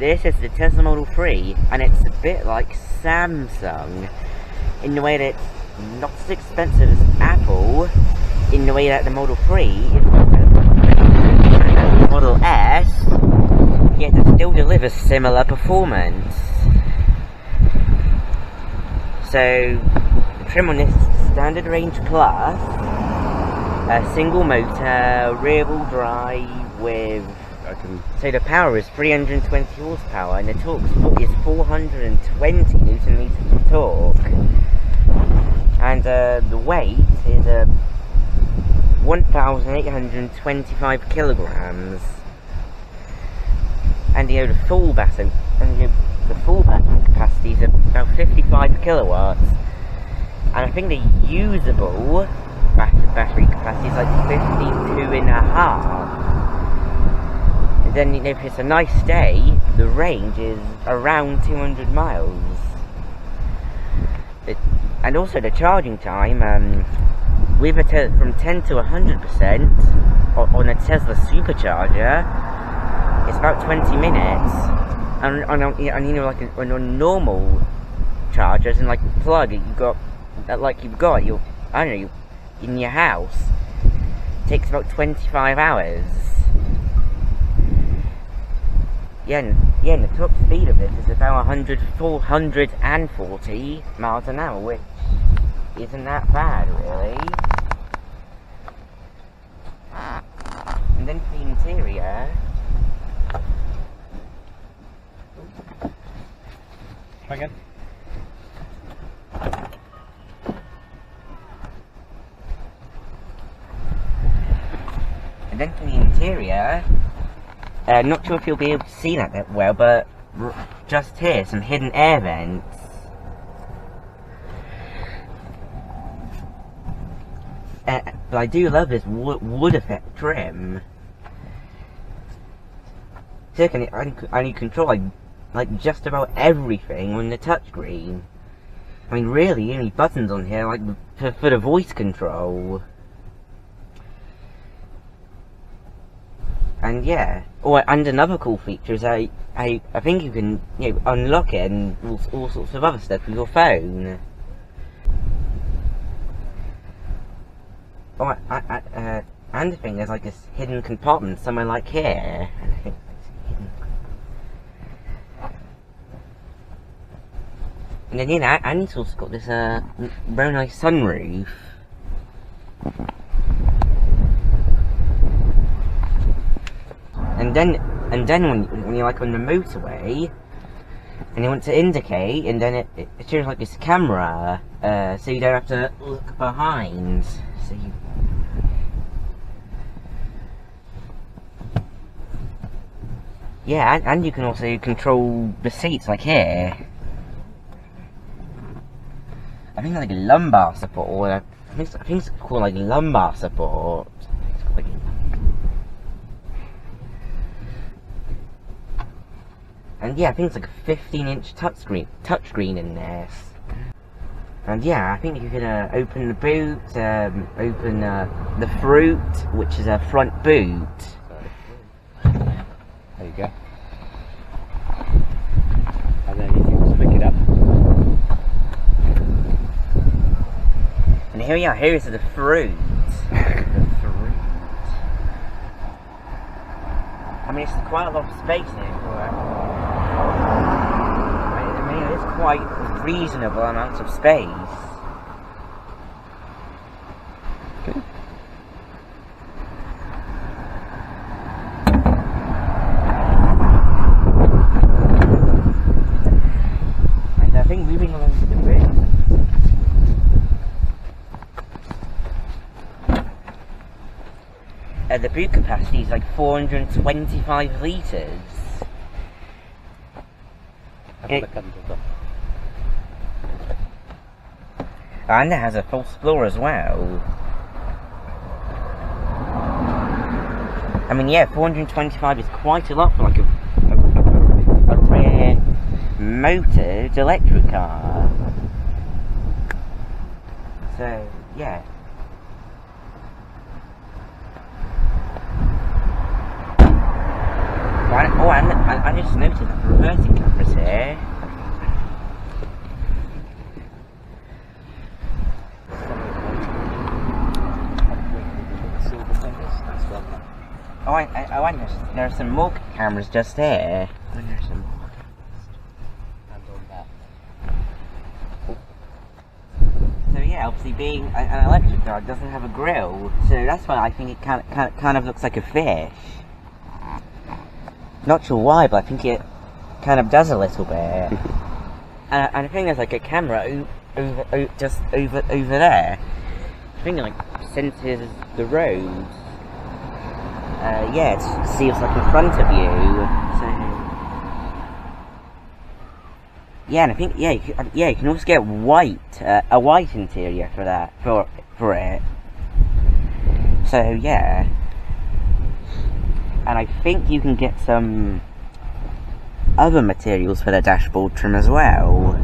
this is the Tesla Model 3, and it's a bit like Samsung in the way that it's not as expensive as Apple, in the way that the Model 3 is the Model S, yet it still delivers similar performance. So, the trim on this is Standard Range Plus, a single motor, rear-wheel drive with... So the power is 320 horsepower and the torque is 420 Newton meters of torque. And the weight is 1,825 kilograms. And the full battery, capacity is about 55 kilowatts. And I think the usable battery capacity is like 52.5. Then, if it's a nice day, the range is around 200 miles. And also the charging time, with from 10 to 100% on a Tesla supercharger, it's about 20 minutes. And you know, like on a normal chargers and like plug you've got your, I don't know, in your house, it takes about 25 hours. Yeah, and the top speed of this is about 440 miles an hour, which isn't that bad, really. And then for the interior... Try again. And then for the interior... not sure if you'll be able to see that well, but just here, some hidden air vents. But I do love this wood effect trim. So and you control like just about everything on the touchscreen. I mean, really, the only buttons on here like for the voice control. And yeah, and another cool feature is I think you can unlock it and all sorts of other stuff with your phone. And I think there's like this hidden compartment somewhere like here. And I think it's hidden. And then and it's also got this very nice sunroof. And then when you're like on the motorway and you want to indicate, and then it shows like this camera, so you don't have to look behind. So you... Yeah, and you can also control the seats like here. I think like lumbar support, or I think it's called like lumbar support. And yeah, I think it's like a 15-inch touchscreen in this. And yeah, I think you can open the boot, open the fruit, which is a front boot. There you go. And then you can just pick it up. And here we are, here's the fruit. I mean, it's quite a lot of space here for it. I mean, it's quite reasonable amounts of space. Okay. And I think moving along to the bridge. The boot capacity is like 425 litres. And it has a false floor as well. I mean, yeah, 425 is quite a lot for like a rear motored electric car. So, yeah. I just noticed that the reversing camera's here. Oh, I know. There's some more cameras just here. Oh, there's some more. And on that. So yeah, obviously being an electric car doesn't have a grille, so that's why I think it kind of looks like a fish. Not sure why, but I think it kind of does a little bit. And I think there's like a camera just over there. I think it like senses the road. Yeah, it sees like in front of you. So yeah, and I think you can also get a white interior for that for it. So yeah. And I think you can get some other materials for the dashboard trim as well.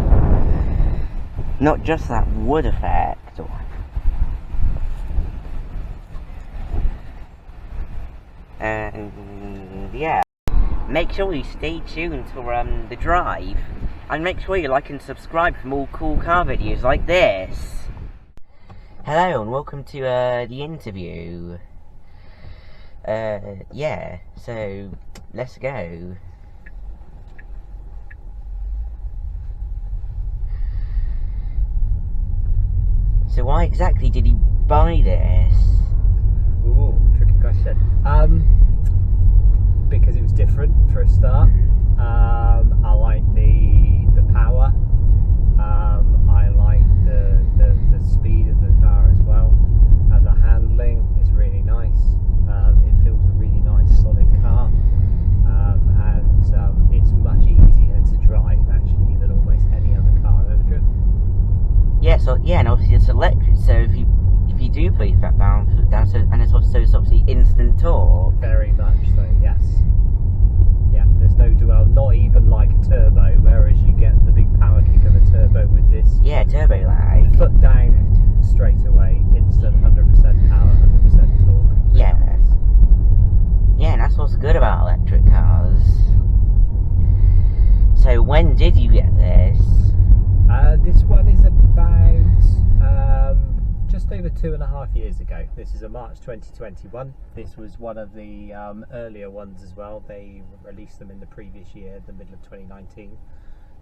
Not just that wood effect. And yeah. Make sure you stay tuned for the drive. And make sure you like and subscribe for more cool car videos like this. Hello and welcome to the interview. Yeah, so let's go. So why exactly did he buy this? Ooh, tricky question. Because it was different for a start. I like the power. I like the speed of the car as well, and the handling is really nice. It feels a really nice solid car, and it's much easier to drive actually than almost any other car I've ever driven. Yeah, so yeah, and obviously it's electric, so if you do put your foot down, so, and it's obviously instant torque. Very much so, yes. Yeah, there's no dwell, not even like a turbo, whereas you get the big power kick of a turbo with this. Yeah, turbo lag. Foot down straight away, instant 100% power, 100% torque. Yeah. Yeah, and that's what's good about electric cars. So when did you get this? This one is about just over 2.5 years ago. This is a March 2021. This was one of the earlier ones as well. They released them in the previous year, the middle of 2019.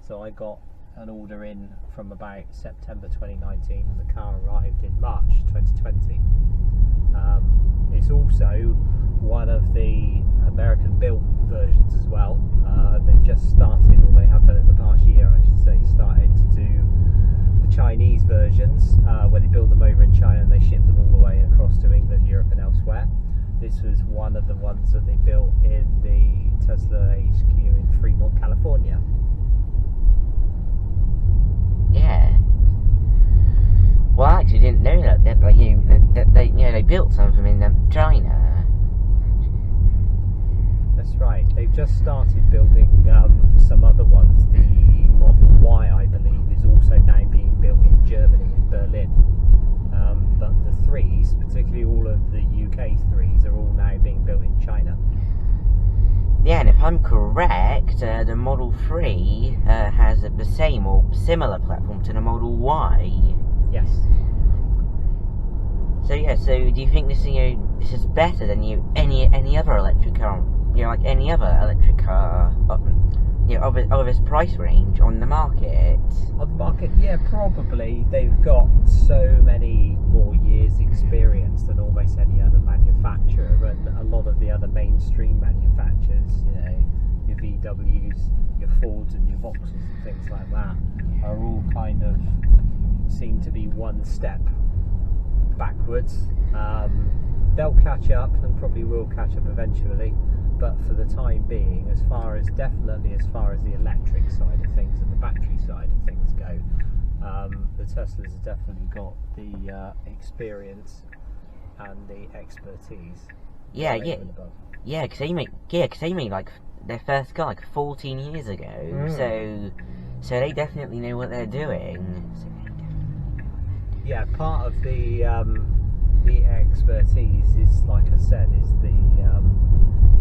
So I got an order in from about September 2019. The car arrived in March 2020. It's also one of the American-built versions as well. They've just started, or they have done in the past year, I should say, started to do the Chinese versions, where they build them over in China and they ship them all the way across to England, Europe and elsewhere. This was one of the ones that they built in the Tesla HQ in Fremont, California. Yeah. Well, I actually didn't know that they built some of them in China. That's right. They've just started building some other ones. The Model Y, I believe, is also now being built in Germany, in Berlin. But the threes, particularly all of the UK threes, are all now being built in China. Yeah, and if I'm correct, the Model 3 has the same or similar platform to the Model Y. Yes. So yeah, so do you think this is better than any other electric car? Like any other electric car, of its price range on the market? On the market, yeah, probably. They've got so many more years' experience than almost any other manufacturer, and a lot of the other mainstream manufacturers, your VWs, your Fords and your Vauxhalls and things like that, are all kind of seem to be one step backwards. They'll catch up and probably will catch up eventually, but for the time being, as far as the electric side of things and the battery side of things go, the Teslas have definitely got the experience and the expertise. Yeah, because they made like their first car like 14 years ago, so they definitely know what they're doing. Yeah, part of the expertise is, like I said, is the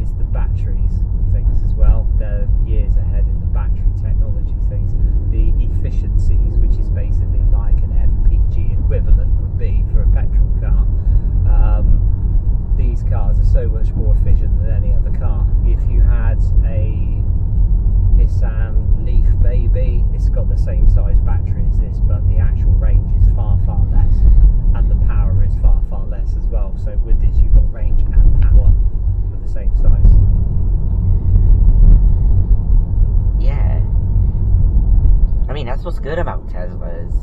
is the batteries things as well. They're years ahead in the battery technology things. The efficiencies, which is basically like an MPG equivalent would be for a petrol car. These cars are so much more efficient than any other car. If you had a Nissan Leaf maybe, it's got the same size battery as this, but the actual range is far less, and the power is far less as well. So with this you've got range and power for the same size. Yeah. I mean, that's what's good about Teslas.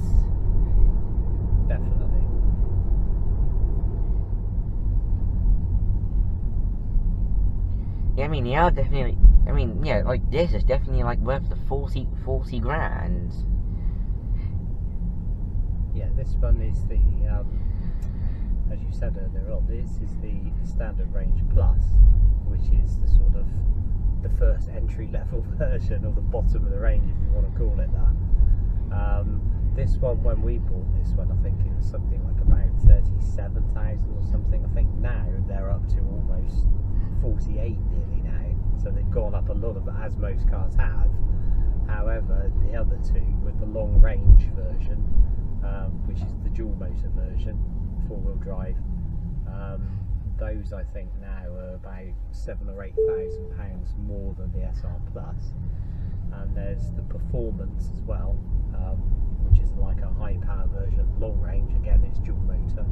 Definitely. Yeah, I mean, yeah, definitely. I mean, yeah, like this is definitely like worth the 40 grand. Yeah, this one is the, as you said earlier on, this is the standard range plus, which is the sort of the first entry level version, or the bottom of the range if you want to call it that. This one, when we bought this one, I think it was something like about 37,000 or something. I think now they're up to almost 48 nearly now, so they've gone up a lot of, as most cars have. However, the other two, with the long range version, which is the dual motor version, 4-wheel drive, those I think now are about £7,000 or £8,000 more than the SR Plus. And there's the performance as well, which is like a high power version of long range. Again, it's dual motor,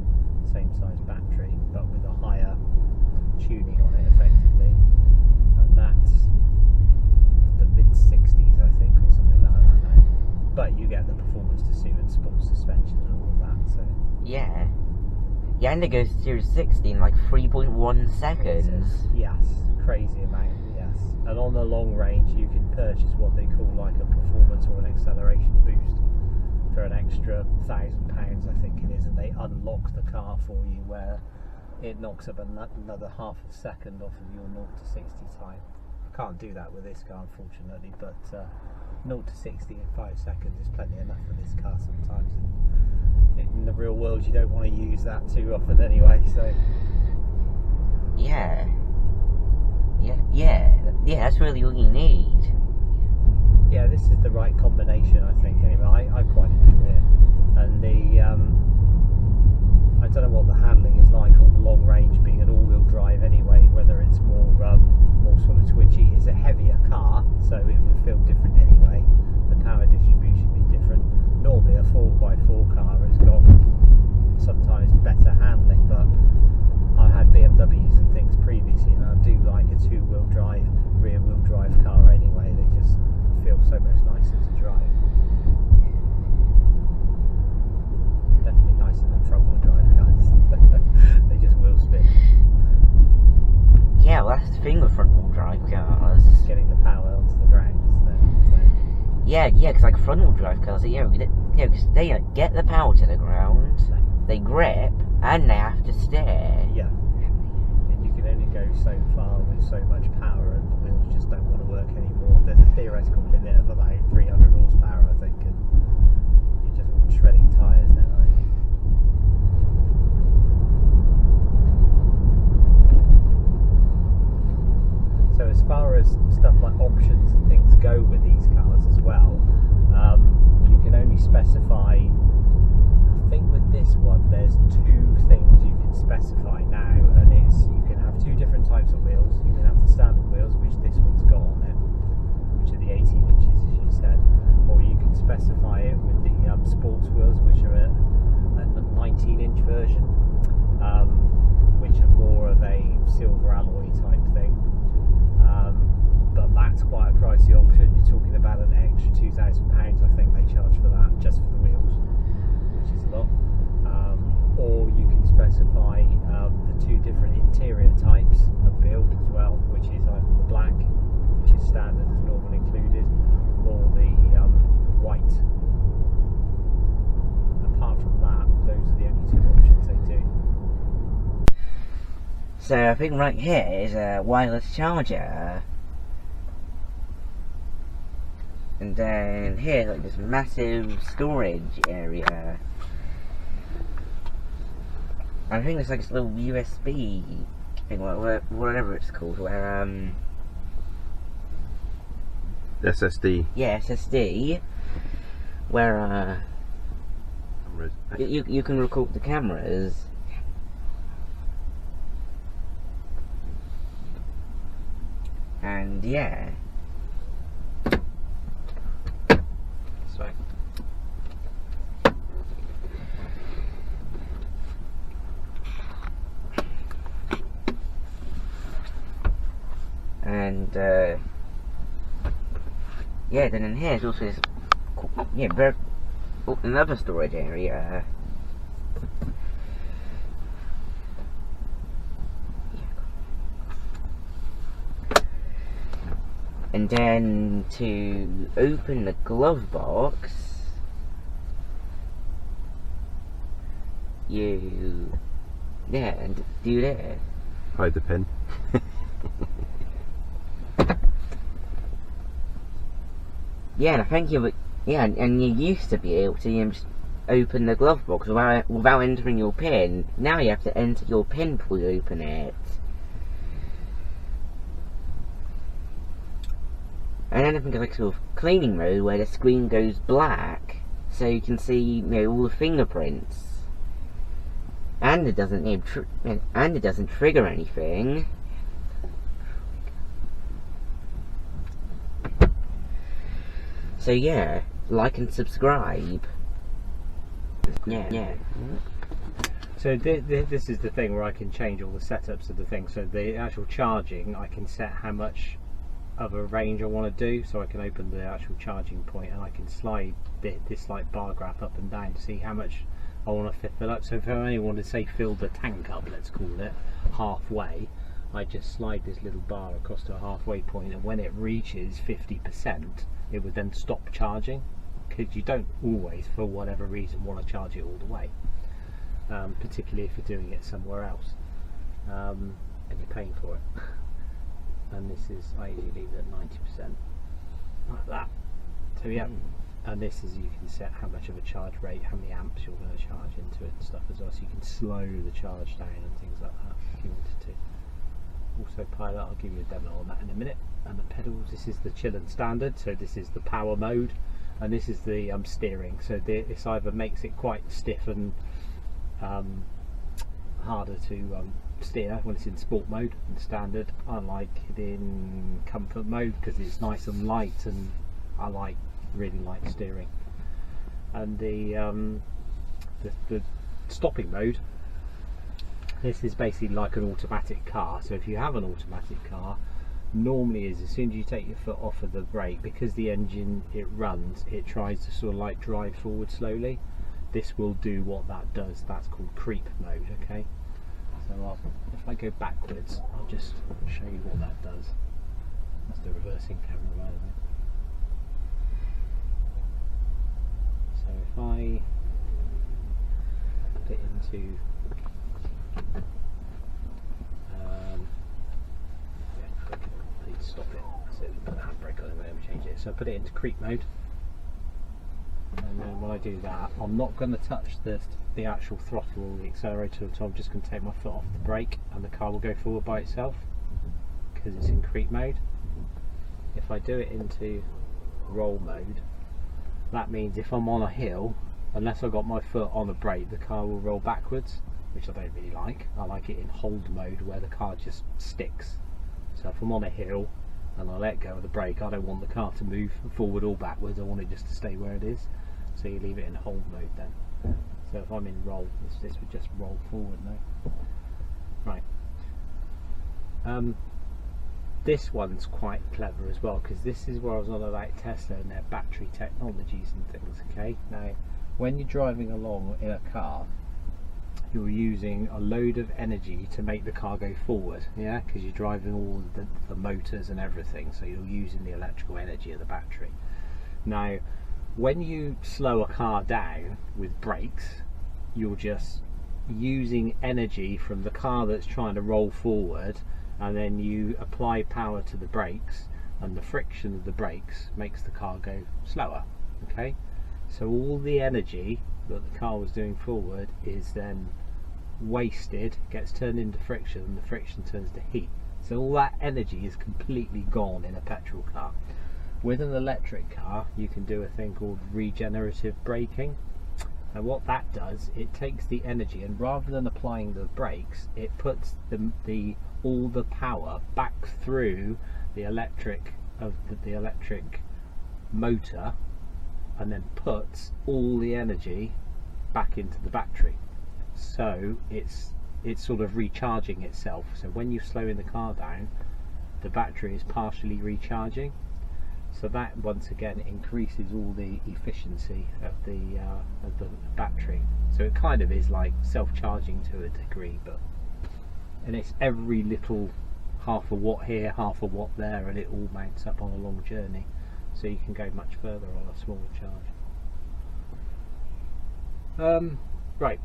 same size battery, but with a higher tuning on it effectively, and that's the mid-60s I think, or something like that now. But you get the performance to suit and sports suspension and all of that. So Yeah. Yeah, and it goes to 60 in like 3.1 seconds. yes, crazy amount. Yes, and on the long range you can purchase what they call like a performance or an acceleration boost for an extra £1,000 I think it is, and they unlock the car for you where it knocks up another half a second off of your 0 to 60 time. I can't do that with this car unfortunately, but 0 to 60 in 5 seconds is plenty enough for this car sometimes. In the real world you don't want to use that too often anyway, so Yeah, that's really all you need. yeah, this is the right combination I think anyway. I quite enjoy it, and the I don't know what the handling is like on the long range, being an all-wheel drive anyway, whether it's more sort of twitchy. It's a heavier car, so it would feel different anyway. The power distribution would be different. Normally a 4x4 car has got sometimes better handling, but I've had BMWs and things previously, and I do like a 2-wheel drive, rear-wheel drive car anyway. They just feel so much nicer to drive. Definitely nicer than front-wheel drive cars. They just wheel spin. Yeah, well, that's the thing with front-wheel drive cars. Getting the power onto the ground, isn't it? So, Yeah, because like front-wheel drive cars, cause they get the power to the ground, they grip, and they have to steer. yeah. And you can only go so far with so much power, and the wheels just don't want to work anymore. There's a theoretical limit of about 300 horsepower, I think, and you just want shredding tyres then, aren't you? So as far as stuff like options and things go with these cars as well, you can only specify, I think with this one there's 2 things you can specify now, and it's you can have 2 different types of wheels. You can have the standard wheels, which this one's got on it, which are the 18 inches as you said, or you can specify it with the sports wheels, which are a 19-inch version, which are more of a silver alloy type thing. But that's quite a pricey option. You're talking about an extra £2,000 I think they charge for that, just for the wheels, which is a lot. Or you can specify the 2 different interior types of build as well, which is either the black, which is standard as normal included, or the white. Apart from that, those are the only 2 options they do. So I think right here is a wireless charger. And then here, like this massive storage area. I think there's like this little USB thing, whatever it's called, where SSD. yeah, SSD, where you can record the cameras. And yeah. So And yeah, then in here is also this another storage area. And then to open the glove box, you and do this. Hide the pin. Yeah, and I think and you used to be able to just open the glove box without entering your PIN. Now you have to enter your PIN before you open it. And then I think like sort of cleaning mode where the screen goes black, so you can see all the fingerprints. And it doesn't trigger anything. So yeah, like and subscribe. Yeah. So this is the thing where I can change all the setups of the thing. So the actual charging, I can set how much of a range I want to do. So I can open the actual charging point and I can slide this like bar graph up and down to see how much I want to fill up. So if I only want to say fill the tank up, let's call it, halfway, I just slide this little bar across to a halfway point, and when it reaches 50%, it would then stop charging, because you don't always, for whatever reason, want to charge it all the way. Particularly if you're doing it somewhere else and you're paying for it. And this is, I usually leave it at 90%, like that. So yeah, and this is, you can set how much of a charge rate, how many amps you're going to charge into it and stuff as well, so you can slow the charge down and things like that if you wanted to. Also pilot, I'll give you a demo on that in a minute. And the pedals, this is the chill and standard, so this is the power mode, and this is the steering. So this either makes it quite stiff and harder to steer when it's in sport mode and standard. I like it in comfort mode because it's nice and light, and I really like steering. And the stopping mode, this is basically like an automatic car. So if you have an automatic car, normally as soon as you take your foot off of the brake, because the engine it runs, it tries to sort of like drive forward slowly. This will do what that does. That's called creep mode. Okay, so if I go backwards, I'll just show you what that does. That's the reversing camera, by the way. So if I put it into please stop it. So put the handbrake on it whenever change it. So I put it into creep mode, and then when I do that, I'm not going to touch the actual throttle or the accelerator at all. I'm just going to take my foot off the brake, and the car will go forward by itself because it's in creep mode. If I do it into roll mode, that means if I'm on a hill, unless I've got my foot on the brake, the car will roll backwards, which I don't really like. I like it in hold mode where the car just sticks. So if I'm on a hill and I let go of the brake, I don't want the car to move forward or backwards. I want it just to stay where it is. So you leave it in hold mode then. So if I'm in roll, this would just roll forward now. Right. This one's quite clever as well, because this is where I was on about Tesla and their battery technologies and things. Okay, now when you're driving along in a car, you're using a load of energy to make the car go forward, yeah, because you're driving all the motors and everything, so you're using the electrical energy of the battery. Now when you slow a car down with brakes, you're just using energy from the car that's trying to roll forward, and then you apply power to the brakes, and the friction of the brakes makes the car go slower. Okay, so all the energy that the car was doing forward is then wasted, gets turned into friction, and the friction turns to heat. So all that energy is completely gone in a petrol car. With an electric car, you can do a thing called regenerative braking. And what that does, it takes the energy, and rather than applying the brakes, it puts all the power back through the electric motor, and then puts all the energy back into the battery. So it's sort of recharging itself. So when you slow in the car down, the battery is partially recharging. So that once again increases all the efficiency of the battery. So it kind of is like self-charging to a degree, and it's every little half a watt here, half a watt there, and it all mounts up on a long journey. So you can go much further on a smaller charge. Right,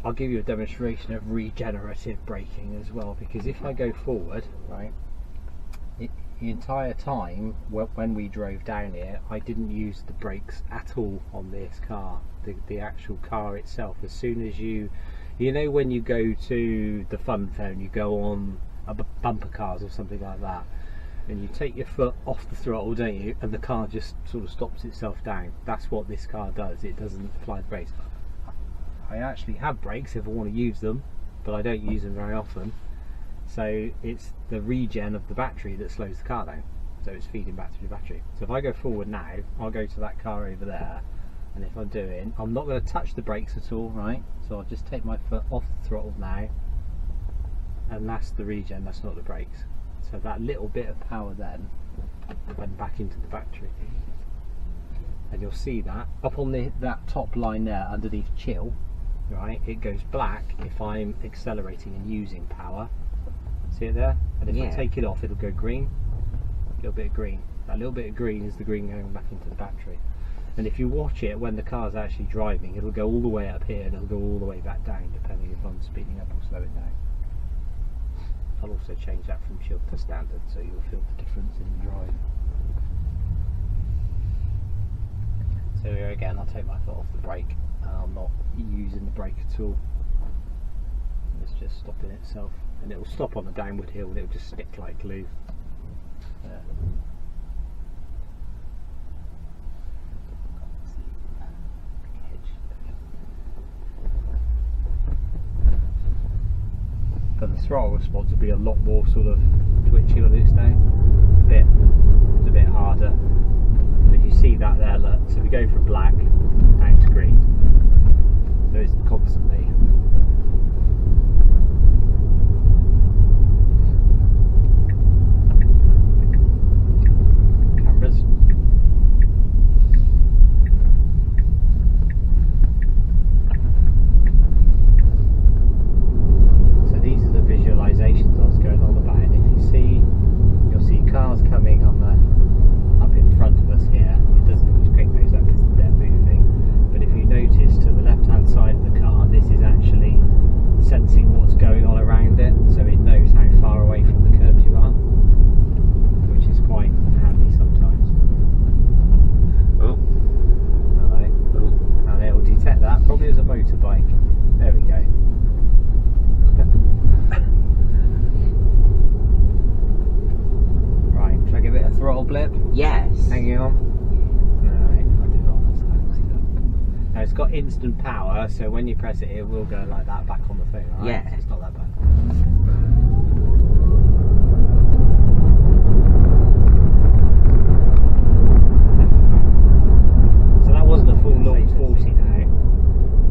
I'll give you a demonstration of regenerative braking as well, because if I go forward, right, the entire time when we drove down here, I didn't use the brakes at all on this car, the actual car itself. As soon as you know when you go to the fun zone, you go on bumper cars or something like that, and you take your foot off the throttle, don't you, and the car just sort of stops itself down. That's what this car does. It doesn't apply the brakes. I actually have brakes if I want to use them, but I don't use them very often. So it's the regen of the battery that slows the car down, so it's feeding back to the battery. So if I go forward now, I'll go to that car over there, and if I'm not going to touch the brakes at all, right? So I'll just take my foot off the throttle now, and that's the regen, that's not the brakes. So that little bit of power then went back into the battery, and you'll see that up on that top line there underneath chill, right? It goes black if I'm accelerating and using power. See it there? And if I take it off, it'll go green. A little bit of green. That little bit of green is the green going back into the battery. And if you watch it when the car's actually driving, it'll go all the way up here and it'll go all the way back down, depending if I'm speeding up or slow it down. I'll also change that from chill to standard, so you'll feel the difference in the drive. So here again, I'll take my foot off the brake, and I'm not using the brake at all. It's just stopping itself, and it will stop on the downward hill, and it will just stick like glue. There. But the throttle response will be a lot more sort of twitchy on this now. It's a bit harder. But you see that there, look. So we go from black down to green. So it's constantly. Cameras. So these are the visualizations I was going on about. And if you see, you'll see cars coming on up in front of us here. It doesn't always pick those up because they're moving. But if you notice to the left-hand side of the car, this is actually sensing what's going on around it, so it knows how far away from the curbs you are, which is quite handy sometimes. Oh. Alright. And it will detect that, probably as a motorbike. There we go. Right, shall I give it a throttle blip? Yes. Hanging on. Alright, I'll do that on the side. Now it's got instant power, so when you press it, it will go like that back on the thing, alright? Yeah. So it's not that bad. So that wasn't a full 0 to 40 now,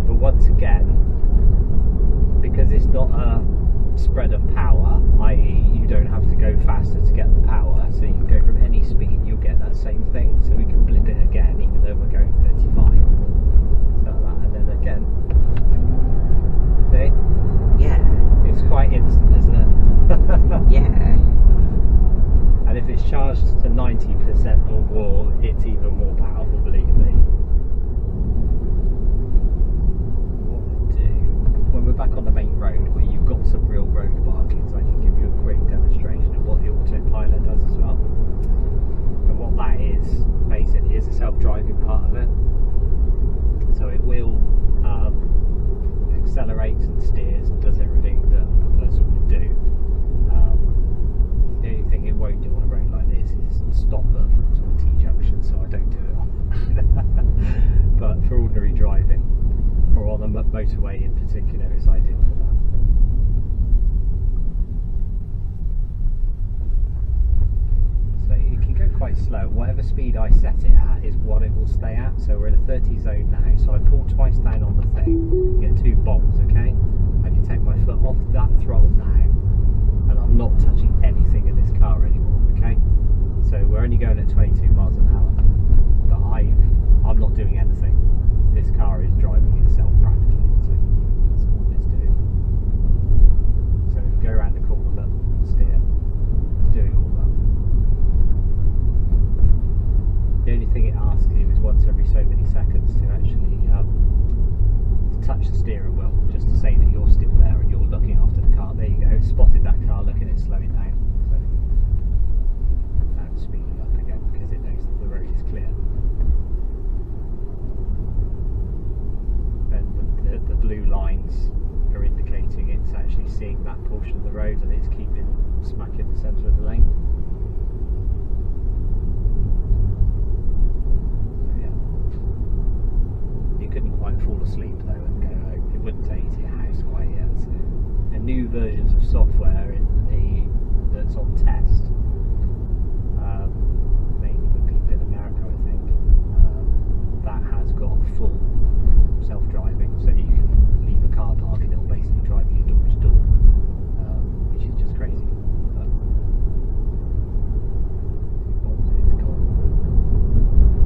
but once again, because it's not a spread of power, i.e. you don't have to go faster to get the power, so you can go from any speed, you'll get that same thing, so we can blip it again even though we're going 35. So like that, and then again. See? Yeah. It's quite instant, isn't it? motorway in particular is ideal for that. So it can go quite slow. Whatever speed I set it at is what it will stay at. So we're in a 30 zone now, so I pull twice down on the thing, get 2 bongs, okay? I can take my foot off that throttle now, and I'm not touching anything in this car anymore, okay? So we're only going at 22 miles an hour, but I'm not doing anything. This car is driving itself practically, so that's all it's doing. So go around the corner, look, steer, it's doing all that. The only thing it asks you is once every so many seconds to actually touch the steering wheel, just to say that you're still there and you're looking after the car. There you go, it spotted that car, look at it slowing down. So now it's speeding up again because it knows that the road is clear. And the blue lines are indicating it's actually seeing that portion of the road and it's keeping smack in the centre of the lane. Couldn't quite fall asleep though and go home. It wouldn't take you to your house quite yet. So, the new versions of software that's on test, mainly with people in America, I think, that has got full self-driving, so you can leave a car park and it'll basically drive you door to door, which is just crazy. But,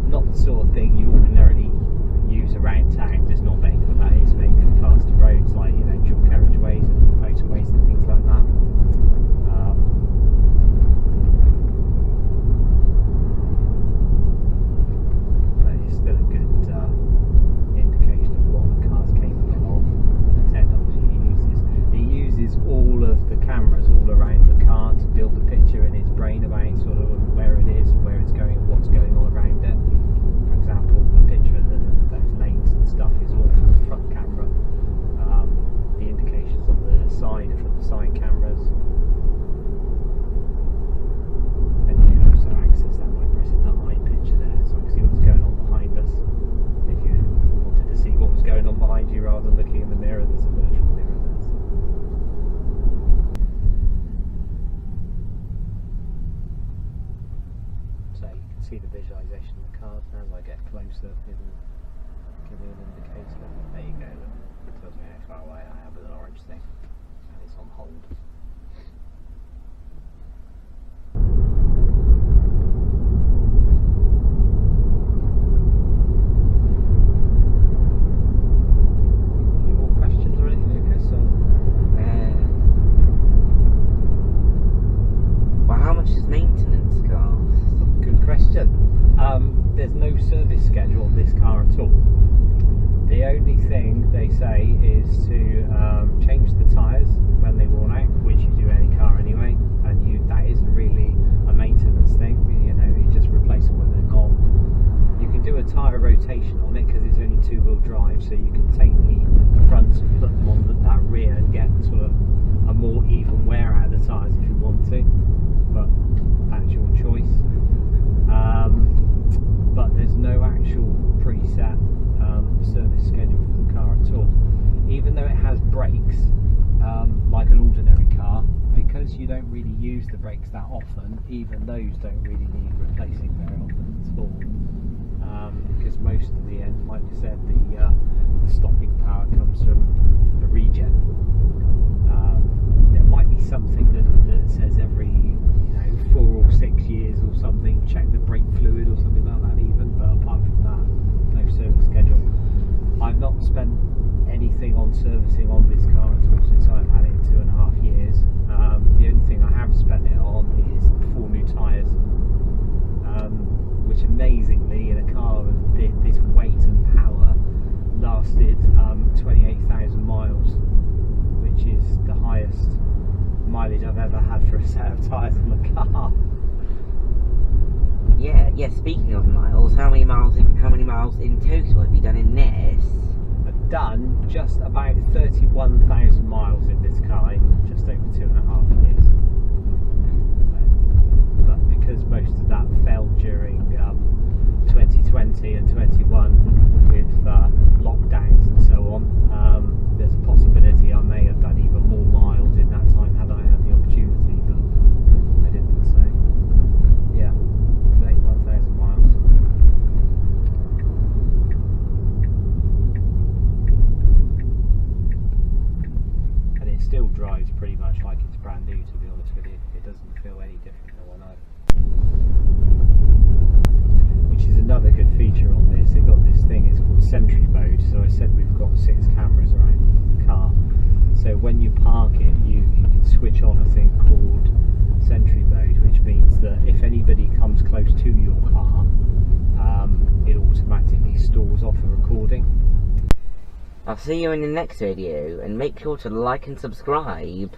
not the sort of thing you ordinarily use around town, just not made for that. It's made for faster roads like, you know, dual carriageways and motorways and things like that. But it's still a good indication of what the car's capable of, the technology it uses. It uses all of the cameras all around the car to build a picture in its brain about sort of where it is, where it's going and what's going on around it. For example, the picture of those lanes and stuff is all from the front camera. The indications on the side are from the side cameras. And you can also access that by pressing that eye picture there, so I can see what's going on behind us. If you wanted to see what was going on behind you rather than looking in the mirror, there's a virtual mirror there. So you can see the visualisation of the cars now as I get closer. Give me an indicator. There you go. Look. It tells me how far away I am with an orange thing, and it's on hold. Any more questions or anything, Lucas? Well, how much does maintenance cost? Good question. There's no service schedule on this car at all. The only thing they say is to change the tyres when they worn out, which you do any car anyway, and that isn't really a maintenance thing. You know, you just replace them when they're gone. You can do a tyre rotation on it because it's only 2-wheel drive, so you can take the fronts and put them on that rear and get sort of a more even wear out of the tyres if you want to, but that's your choice. But there's no actual preset service schedule for the car at all. Even though it has brakes, like an ordinary car, because you don't really use the brakes that often, even those don't really need replacing very often at all. Because most of the end, like we said, the stopping power comes from the regen. There might be something that says every 4 or 6 years or something, check the brake fluid or something like that even, but apart from that, no service schedule. I've not spent anything on servicing on this car at all since I've had it 2.5 years. The only thing I have spent it on is 4 new tyres, which amazingly in a car of this weight and power lasted 28,000 miles, which is the highest mileage I've ever had for a set of tyres on the car. Yeah, speaking of miles, how many miles in total have you done in this? I've done just about 31,000 miles in this car in just over 2.5 years. But because most of that fell during 2020 and 21 with lockdowns and so on, doesn't feel any different than one I've. Which is another good feature on this. They've got this thing, it's called Sentry Mode. So I said we've got 6 cameras around the car. So when you park it, you can switch on a thing called Sentry Mode, which means that if anybody comes close to your car, it automatically stores off a recording. I'll see you in the next video, and make sure to like and subscribe.